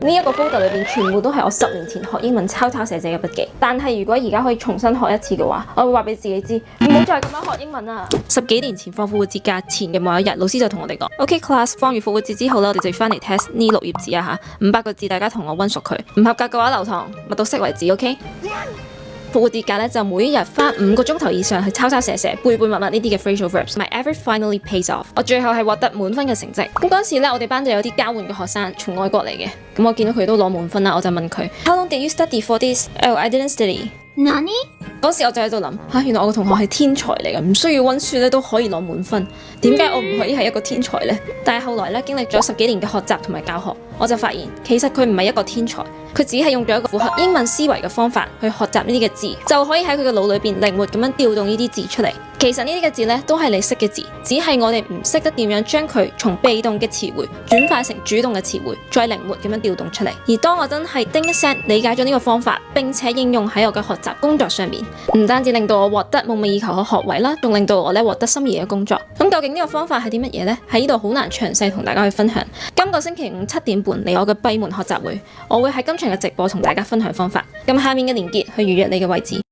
呢一個 folder 裏邊全部都係我10年前學英文抄寫嘅筆記。但係如果而家可以重新學一次嘅話，我會話俾自己知，唔好再咁樣學英文啦。10幾年前放復活節假前嘅某一日，老師就同我哋講：OK class， 放完復活節之後咧，我哋就要翻嚟 test 呢6頁紙啊嚇，500個字，大家同我溫熟佢。唔合格嘅話留堂，默到識為止。OK。復活節假咧就每一日花5個鐘頭以上去抄寫、背密呢啲嘅 phrasal verbs。My effort finally pays off。我最後係獲得滿分嘅成績。咁嗰時咧，我哋班就有啲交換嘅學生從外國嚟嘅。咁我見到佢都攞滿分啦，我就問佢 How long did you study for this? Oh, I didn't study。何？嗰時我就喺度諗原來我個同學係天才嚟嘅，唔需要溫書咧都可以攞滿分。點解我唔可以係一個天才呢？但係後來咧經歷咗10幾年嘅學習同埋教學，我就發現其實佢唔係一個天才，佢只係用咗一個符合英文思維嘅方法去學習呢啲嘅字，就可以喺佢嘅腦裏邊靈活咁樣調動呢啲字出嚟。其實呢啲嘅字咧都係你識嘅字，只係我哋唔識得點樣將佢從被動嘅詞彙轉化成主動嘅詞彙，再靈活咁樣調動出嚟。而當我真係叮一聲理解咗呢個方法，並且應用喺我嘅學習工作上面，唔單止令到我獲得夢寐以求嘅學位啦，仲令到我咧獲得心儀嘅工作。咁究竟呢個方法係啲乜嘢呢？喺呢度好難詳細同大家去分享。今個星期五7點半嚟我嘅閉門學習會，我會喺今場嘅直播同大家分享方法。撳下面嘅連結去預約你嘅位置。